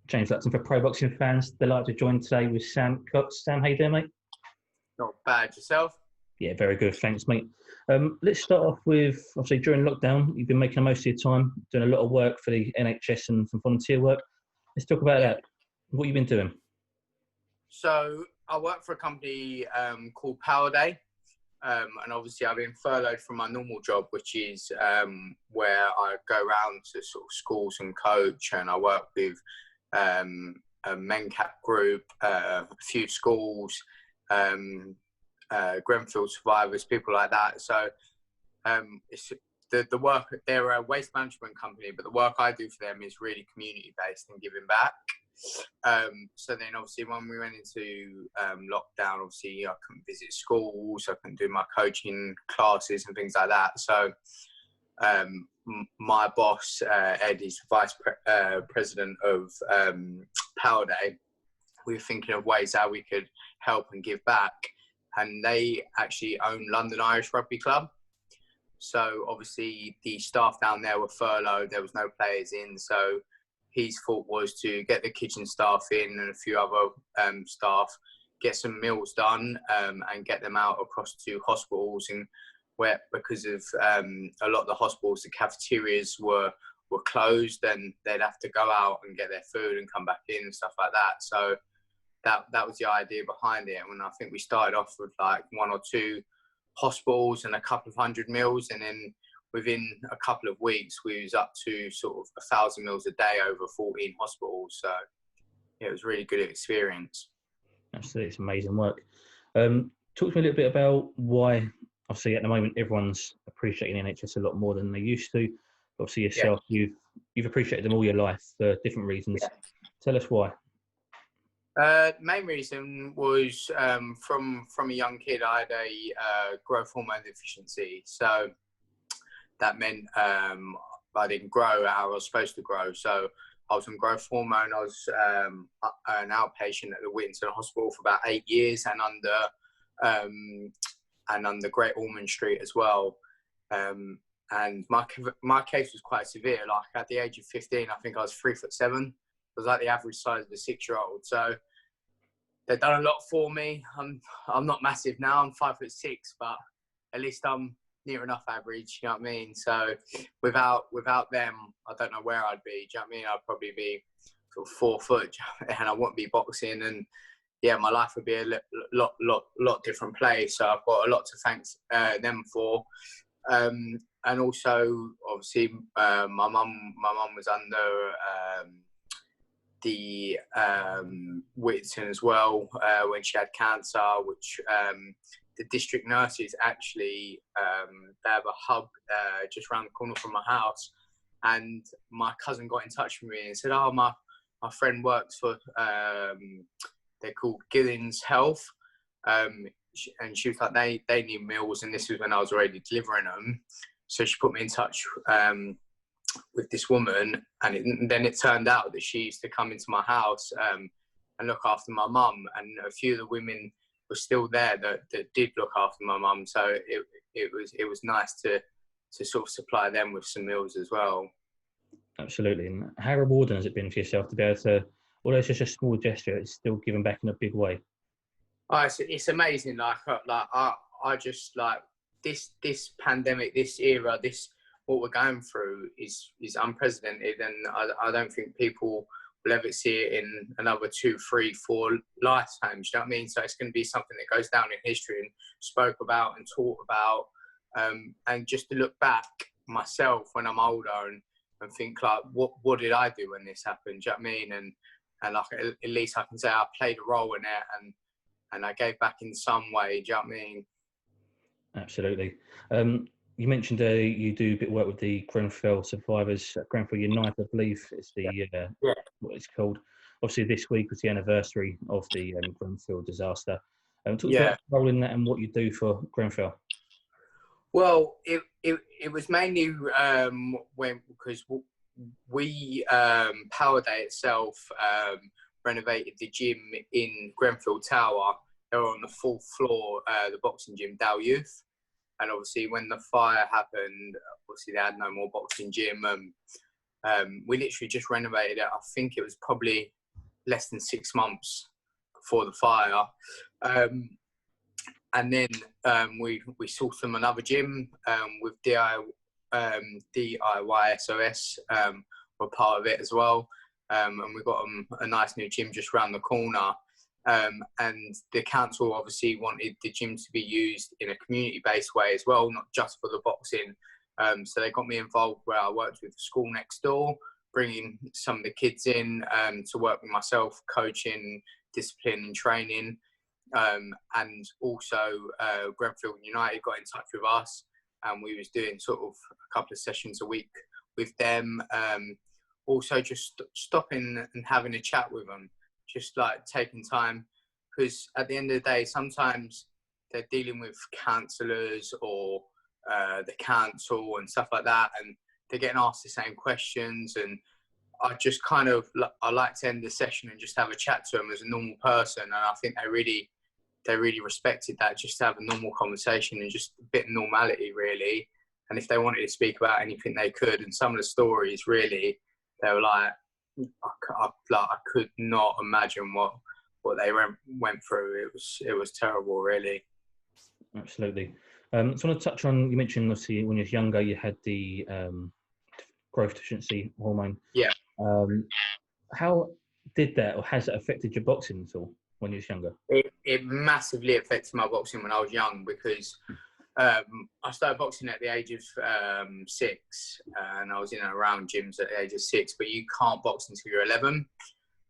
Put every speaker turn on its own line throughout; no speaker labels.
James Lutton for Pro Boxing Fans. Delighted to join today with Sam Cox. Sam, how you doing, mate?
Not bad. Yourself?
Yeah, very good. Thanks, mate. Let's start off with, obviously, during lockdown, you've been making most of your time doing a lot of work for the NHS and some volunteer work. Let's talk about that. What you've been doing?
So I work for a company called Power Day. And obviously I've been furloughed from my normal job, which is where I go around to sort of schools and coach, and I work with a MenCap group, a few schools, Grenfell survivors, people like that. So it's the work, they're a waste management company, but the work I do for them is really community based and giving back. So then obviously when we went into lockdown, obviously I couldn't visit schools, I couldn't do my coaching classes and things like that. So my boss, Ed, is vice president of Power Day. We were thinking of ways how we could help and give back. And they actually own London Irish Rugby Club. So obviously the staff down there were furloughed, there was no players in. So his thought was to get the kitchen staff in and a few other staff, get some meals done and get them out across to hospitals, and where, because of a lot of the hospitals, the cafeterias were closed, and they'd have to go out and get their food and come back in and stuff like that. So that was the idea behind it. And I think we started off with like 1 or 2 hospitals and a couple of 100 meals, and then within a couple of weeks we was up to sort of 1,000 meals a day over 14 hospitals. So yeah, it was a really good experience.
Absolutely, it's amazing work. Talk to me a little bit about why, obviously at the moment everyone's appreciating the NHS a lot more than they used to. Obviously yourself, you've appreciated them all your life for different reasons. Tell us why.
Main reason was from a young kid I had a growth hormone deficiency. So that meant I didn't grow how I was supposed to grow. So I was on growth hormone. I was an outpatient at the Whittington Hospital for about 8 years, and under Great Ormond Street as well. And my case was quite severe. Like at the age of 15, I think I was 3'7". I was like the average size of a 6-year-old. So they've done a lot for me. I'm not massive now. I'm 5'6", but at least I'm near enough average. You know what I mean? So without them, I don't know where I'd be. Do you know what I mean? I'd probably be sort of 4 foot, and I wouldn't be boxing. And yeah, my life would be a lot different place. So I've got a lot to thank them for. And also, obviously, my mum was under the Whittington as well when she had cancer, which the district nurses actually they have a hub just around the corner from my house, and my cousin got in touch with me and said, "Oh, my friend works for they're called Gillings Health," and she was like, "They need meals," and this was when I was already delivering them. So she put me in touch with this woman, and then it turned out that she used to come into my house and look after my mum, and a few of the women were still there that did look after my mum. So it was nice to sort of supply them with some meals as well.
Absolutely. And how rewarding has it been for yourself to be able to, although it's just a small gesture, it's still giving back in a big way?
Oh, it's amazing. Like I just like this pandemic, this era, what we're going through is unprecedented, and I don't think people will ever see it in another 2, 3, 4 lifetimes. You know what I mean? So it's going to be something that goes down in history and spoke about and taught about. And just to look back myself when I'm older and think like, what did I do when this happened? Do you know what I mean? And like at least I can say I played a role in it and I gave back in some way. Do you know what I mean?
Absolutely. You mentioned you do a bit of work with the Grenfell survivors, Grenfell Unite, I believe is what it's called. Obviously, this week was the anniversary of the Grenfell disaster. Talk about your role in that and what you do for Grenfell.
Well, it was mainly because we Power Day itself renovated the gym in Grenfell Tower. They were on the 4th floor, the boxing gym, Dow Youth. And obviously when the fire happened, obviously they had no more boxing gym. We literally just renovated it. I think it was probably less than 6 months before the fire. And then we sourced them another gym with DIY SOS were part of it as well. And we got them a nice new gym just around the corner. And the council obviously wanted the gym to be used in a community-based way as well, not just for the boxing. So they got me involved where I worked with the school next door, bringing some of the kids in to work with myself, coaching, discipline and training. And also Grenfell United got in touch with us, and we was doing sort of a couple of sessions a week with them. Also just stopping and having a chat with them, just like taking time, because at the end of the day, sometimes they're dealing with counsellors or the council and stuff like that, and they're getting asked the same questions, and I just kind of, I like to end the session and just have a chat to them as a normal person, and I think they really respected that, just to have a normal conversation and just a bit of normality, really. And if they wanted to speak about anything, they could. And some of the stories, really, they were like, I could not imagine what they went through. It was terrible, really.
Absolutely. So I want to touch on, you mentioned obviously when you were younger, you had the growth deficiency hormone.
Yeah.
How did that, or has it affected your boxing at all when you were younger?
It massively affected my boxing when I was young, because I started boxing at the age of 6, and I was in and around gyms at the age of 6, but you can't box until you're 11.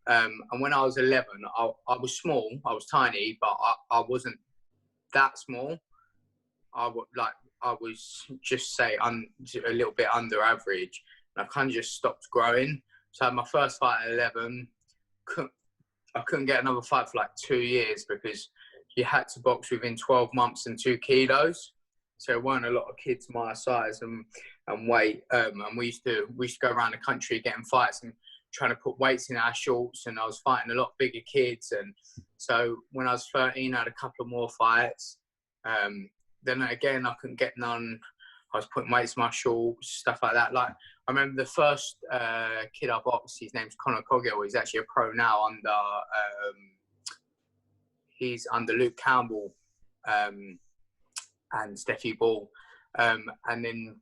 And when I was 11, I was small, I was tiny, but I wasn't that small. I was just say a little bit under average, and I kind of just stopped growing. So I had my first fight at 11. I couldn't get another fight for like 2 years, because you had to box within 12 months and 2 kilos. So there weren't a lot of kids my size and weight. And we used to go around the country getting fights and trying to put weights in our shorts. And I was fighting a lot bigger kids. And so when I was 13, I had a couple of more fights. Then again, I couldn't get none. I was putting weights in my shorts, stuff like that. Like, I remember the first kid I boxed, his name's Conor Coggill. He's actually a pro now he's under Luke Campbell and Steffi Ball. And then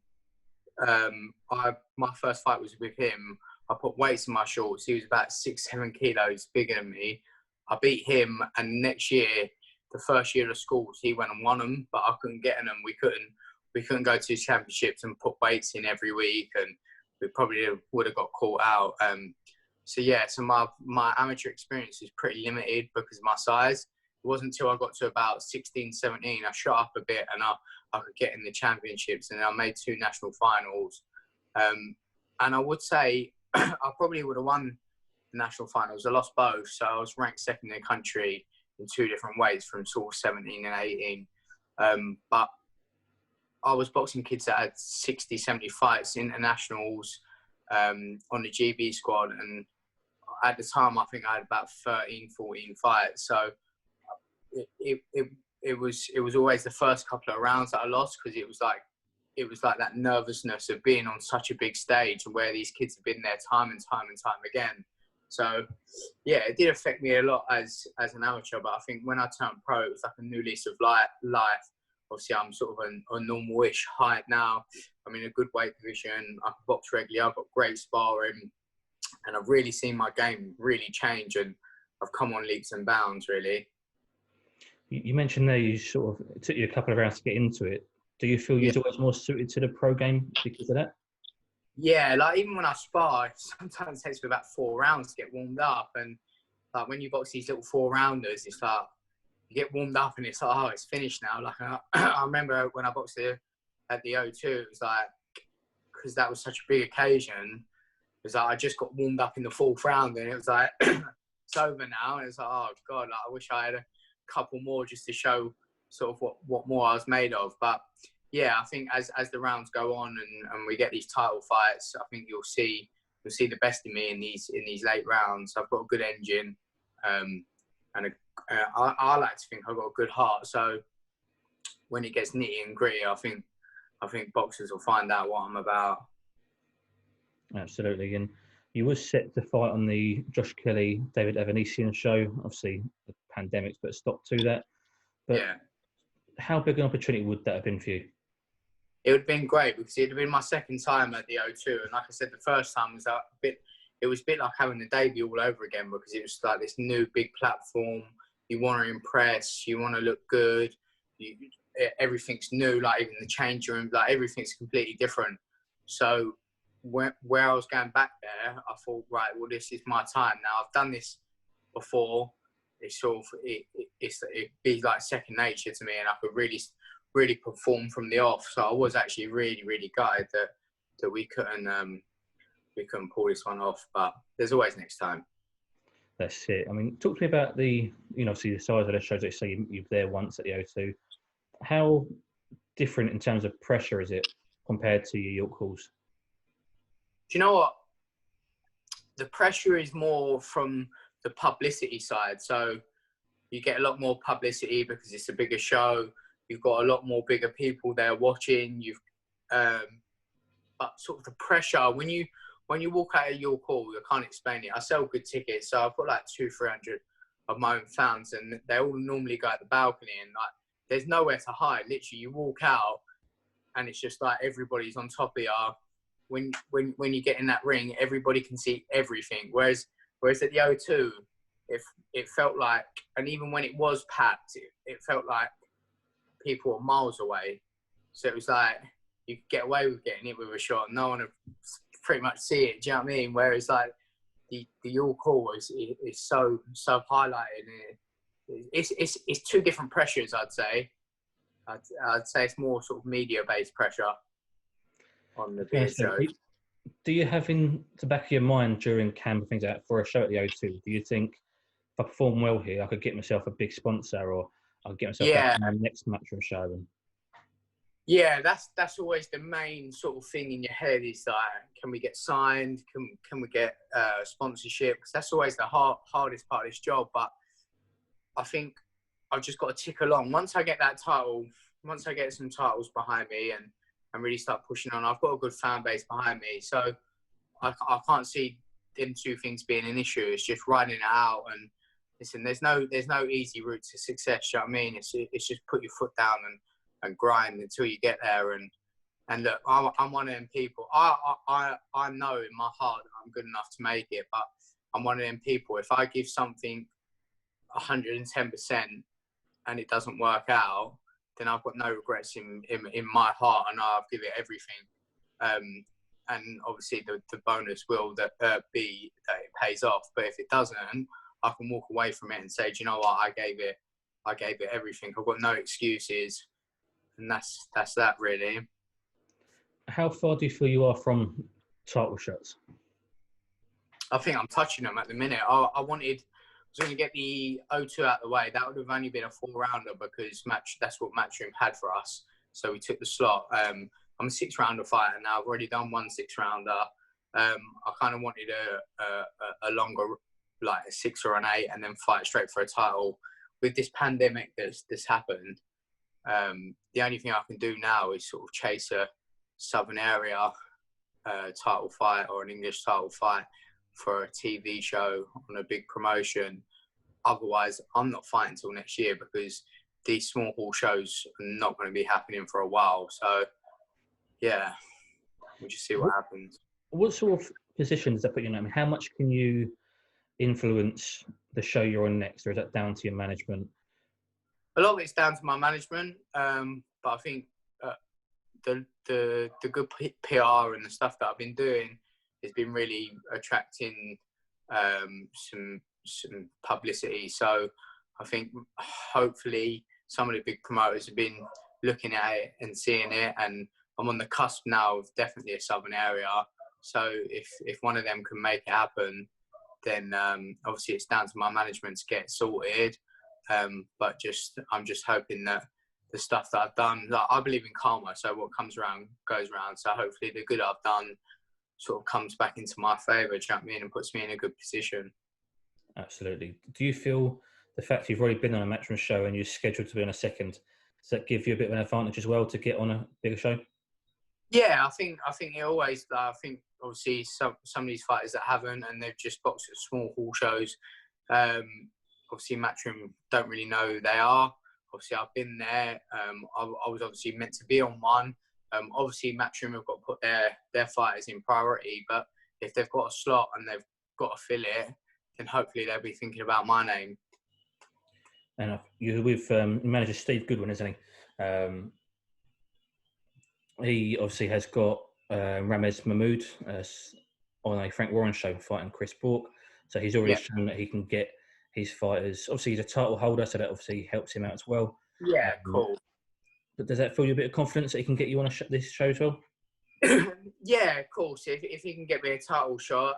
my first fight was with him. I put weights in my shorts. He was about 6-7 kilos bigger than me. I beat him, and next year, the first year of schools, he went and won them, but I couldn't get in them. We couldn't go to championships and put weights in every week, and we probably would have got caught out. So my amateur experience is pretty limited because of my size. It wasn't until I got to about 16, 17, I shot up a bit, and I could get in the championships, and I made 2 national finals. And I would say I probably would have won the national finals. I lost both, so I was ranked 2nd in the country in 2 different weights from sort of 17 and 18. But I was boxing kids that had 60, 70 fights, internationals, on the GB squad. And at the time, I think I had about 13, 14 fights. So it was always the first couple of rounds that I lost, because it was like that nervousness of being on such a big stage, and where these kids have been there time and time and time again. So, yeah, it did affect me a lot as an amateur, but I think when I turned pro, it was like a new lease of life. Obviously, I'm sort of a normal-ish height now. I'm in a good weight division. I can box regularly. I've got great sparring, and I've really seen my game really change, and I've come on leaps and bounds, really.
You mentioned there you sort of, it took you a couple of rounds to get into it. Do you feel you're always more suited to the pro game because of that?
Yeah, like even when I spar, sometimes it takes me about 4 rounds to get warmed up. And like when you box these little 4-rounders, it's like you get warmed up and it's like, oh, it's finished now. Like I remember when I boxed at the O2, it was like, because that was such a big occasion, it was like I just got warmed up in the 4th round, and it was like, it's over now. And it's like, oh God, like I wish I had a couple more just to show sort of what more I was made of. But yeah, I think as the rounds go on and we get these title fights, I think you'll see the best in me in these late rounds. I've got a good engine, and I like to think I've got a good heart. So when it gets nitty and gritty, I think boxers will find out what I'm about.
Absolutely. And You was set to fight on the Josh Kelly, David Evanesian show. Obviously, the pandemic's put a stop to that. But
Yeah.
how big an opportunity would that have been for you?
It would have been great because it would have been my second time at the O2. And like I said, the first time was it was a bit like having the debut all over again, because it was like this new big platform. You want to impress, you want to look good. Everything's new, like even the change room, like everything's completely different. So where I was going back there, I thought, right, well, this is my time now. I've done this before. It's sort of, it'd be like second nature to me, and I could really perform from the off. So I was actually really gutted that we couldn't pull this one off, but there's always next time.
That's it. I mean, talk to me about the, obviously the size of the shows that you say you've there once at the O2. How different in terms of pressure is it compared to your York halls?
Do you know what? The pressure is more from the publicity side. So you get a lot more publicity because it's a bigger show. You've got a lot more bigger people there watching. But sort of the pressure when you walk out of York Hall, I can't explain it. I sell good tickets, so I've got like 200-300 of my own fans, and they all normally go at the balcony, and like there's nowhere to hide. Literally, you walk out, and it's just like everybody's on top of you. When you get in that ring, everybody can see everything. Whereas at the O2, it felt like, and even when it was packed, it felt like people were miles away. So it was like you could get away with getting it with a shot, and no one would pretty much see it. Do you know what I mean? Whereas like the York Hall is so highlighted. It's two different pressures. I'd say it's more sort of media based pressure on the beer show.
Do you have in the back of your mind during camp and things like that for a show at the O2? Do you think if I perform well here, I could get myself a big sponsor, or I could get myself back to my next matchroom show? And
yeah, that's always the main sort of thing in your head, is like, can we get signed? Can we get sponsorship? Because that's always the hardest part of this job. But I think I've just got to tick along. Once I get that title, once I get some titles behind me and really start pushing on, I've got a good fan base behind me. So I can't see them two things being an issue. It's just riding it out. And listen, there's no easy route to success. You know what I mean? It's just put your foot down and grind until you get there. And look, I'm one of them people. I know in my heart that I'm good enough to make it, but I'm one of them people. If I give something 110% and it doesn't work out, then I've got no regrets in my heart. I know I'll give it everything. And obviously the bonus will be that it pays off. But if it doesn't, I can walk away from it and say, do you know what? I gave it everything. I've got no excuses. And that's that, really.
how far do you feel you are from title shots?
I think I'm touching them at the minute. I was going to get the O2 out of the way. That would have only been a 4-rounder because that's what Matchroom had for us. So we took the slot. I'm a 6-rounder fighter now. I've already done one 6-rounder. I kind of wanted a longer, like a 6 or an 8, and then fight straight for a title. With this pandemic that's happened, the only thing I can do now is sort of chase a Southern area title fight or an English title fight for a TV show on a big promotion. Otherwise, I'm not fighting till next year because these small hall shows are not going to be happening for a while. So, yeah, we'll just see what happens.
What sort of position does that put you in? I mean, how much can you influence the show you're on next, or is that down to your management?
A lot of it's down to my management, but I think the good PR and the stuff that I've been doing has been really attracting some publicity. So I think hopefully some of the big promoters have been looking at it and seeing it, and I'm on the cusp now of definitely a Southern area. So if one of them can make it happen, then obviously it's down to my management to get it sorted. But I'm just hoping that the stuff that I've done, like, I believe in karma, so what comes around goes around. So hopefully the good I've done sort of comes back into my favour, do you know what I mean, and puts me in a good position.
Absolutely. Do you feel the fact you've already been on a Matchroom show and you're scheduled to be on a second, does that give you a bit of an advantage as well to get on a bigger show?
Yeah, I think it always. I think obviously some of these fighters that haven't and they've just boxed at small hall shows. Obviously, Matchroom don't really know who they are. Obviously, I've been there. I was obviously meant to be on one. Obviously, Matchroom have got to put their fighters in priority. But if they've got a slot and they've got to fill it, then hopefully they'll be thinking about my name.
And you're with manager Steve Goodwin, isn't he? He obviously has got Ramez Mahmood on a Frank Warren show fighting Chris Bourke. So he's already shown that he can get his fighters. Obviously, he's a title holder, so that obviously helps him out as well.
Yeah, cool.
But does that fill you a bit of confidence that he can get you on this show as well?
Yeah, of course. If he can get me a title shot,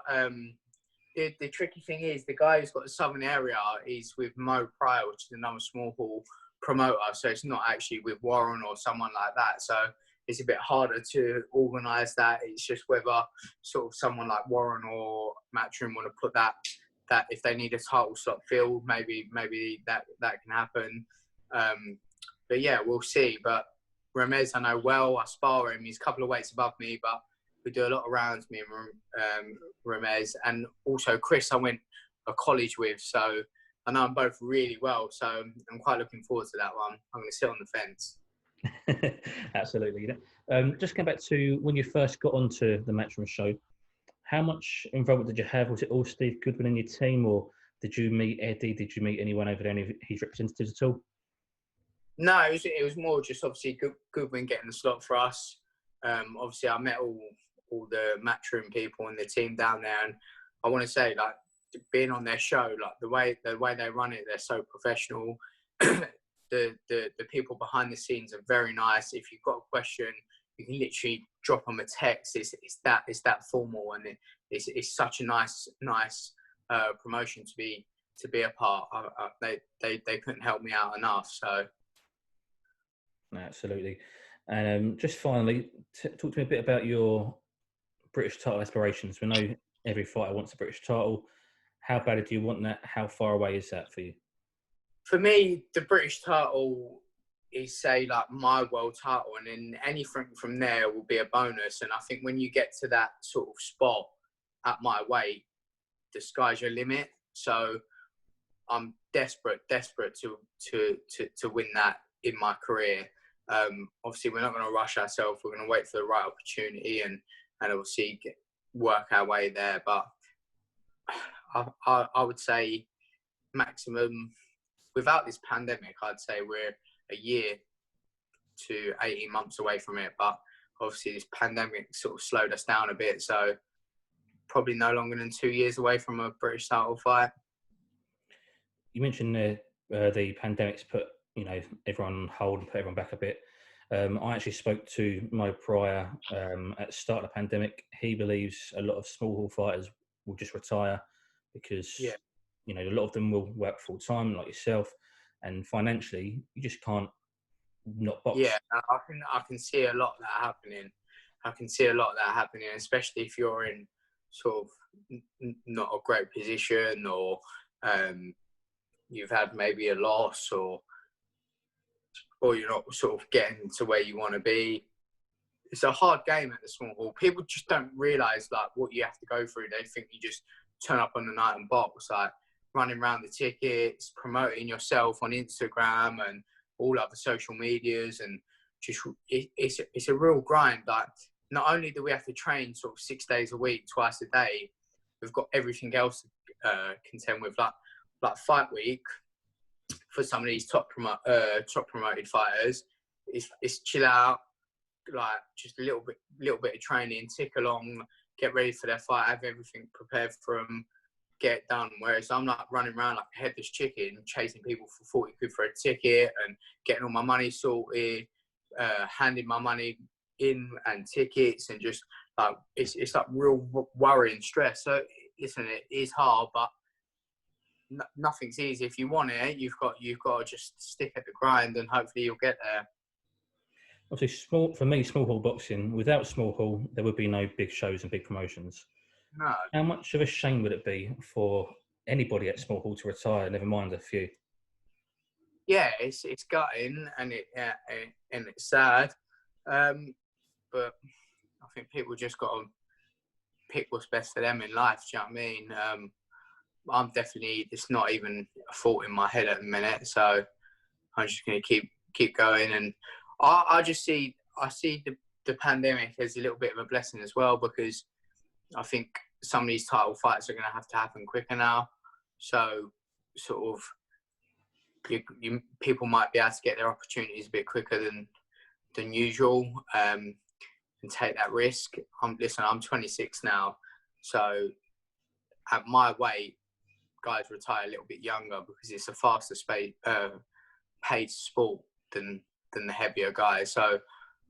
the tricky thing is the guy who's got the southern area is with Mo Pryor, which is another small hall promoter. So it's not actually with Warren or someone like that. So it's a bit harder to organise that. It's just whether sort of someone like Warren or Matchroom want to put that if they need a title slot filled, maybe that can happen. But yeah, we'll see. But Ramez, I know well. I spar him. He's a couple of weights above me, but we do a lot of rounds, me and Ramez. And also Chris, I went to college with. So I know them both really well. So I'm quite looking forward to that one. I'm going to sit on the fence.
Absolutely. Just going back to when you first got onto the Matchroom show, how much involvement did you have? Was it all Steve Goodwin in your team, or did you meet Eddie? Did you meet anyone over there, any of his representatives at all?
No, it was more just obviously Goodwin getting the slot for us. Obviously, I met all the Matchroom people and the team down there, and I want to say, like, being on their show, like the way they run it, they're so professional. The people behind the scenes are very nice. If you've got a question, you can literally drop them a text. It's that formal, and it's such a nice promotion to be a part. They couldn't help me out enough. So
absolutely. And just finally, talk to me a bit about your British title aspirations. We know every fighter wants a British title. How bad do you want that? How far away is that for you?
For me, the British title is, say, like my world title, and then anything from there will be a bonus. And I think when you get to that sort of spot at my weight, the sky's your limit. So I'm desperate to win that in my career. Obviously, we're not going to rush ourselves. We're going to wait for the right opportunity and obviously work our way there. But I would say maximum, without this pandemic, I'd say we're a year to 18 months away from it. But obviously this pandemic sort of slowed us down a bit. So probably no longer than 2 years away from a British title fight.
You mentioned the pandemic's put everyone on hold and put everyone back a bit. I actually spoke to Mo Pryor at the start of the pandemic. He believes a lot of small hall fighters will just retire because a lot of them will work full time like yourself, and financially you just can't not box.
Yeah, I can see a lot of that happening. Especially if you're in sort of not a great position, or you've had maybe a loss, or you're not sort of getting to where you want to be. It's a hard game at the small hall. People just don't realise like what you have to go through. They think you just turn up on the night and box, like running around the tickets, promoting yourself on Instagram and all other social medias, and just it's a real grind. Like, not only do we have to train sort of 6 days a week, twice a day, we've got everything else to contend with. Like fight week for some of these top promoted fighters, it's chill out, like just a little bit of training, tick along, get ready for their fight, have everything prepared for them, get it done. Whereas I'm like running around like a headless chicken, chasing people for 40 quid for a ticket and getting all my money sorted, handing my money in and tickets, and just like it's like real worry and stress. So listen, it is hard, but nothing's easy. If you want it, you've got to just stick at the grind, and hopefully you'll get there.
Obviously, for me, small hall boxing, without small hall, there would be no big shows and big promotions.
No.
How much of a shame would it be for anybody at small hall to retire, never mind a few?
Yeah, it's gutting, and it's sad. but I think people just got to pick what's best for them in life. Do you know what I mean? I'm definitely, it's not even a thought in my head at the minute, so I'm just going to keep going. And I see the pandemic as a little bit of a blessing as well, because I think some of these title fights are going to happen quicker now. So sort of people might be able to get their opportunities a bit quicker than usual, and take that risk. I'm 26 now, so at my weight, guys retire a little bit younger because it's a faster paid sport than the heavier guys. So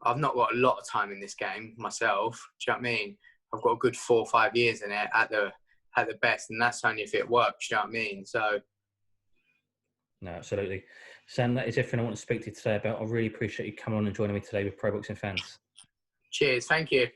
I've not got a lot of time in this game myself. Do you know what I mean? I've got a good 4 or 5 years in it at the best, and that's only if it works. Do you know what I mean? So.
No, absolutely. Sam, that is everything I want to speak to you today about. I really appreciate you coming on and joining me today with Pro Boxing Fans.
Cheers. Thank you.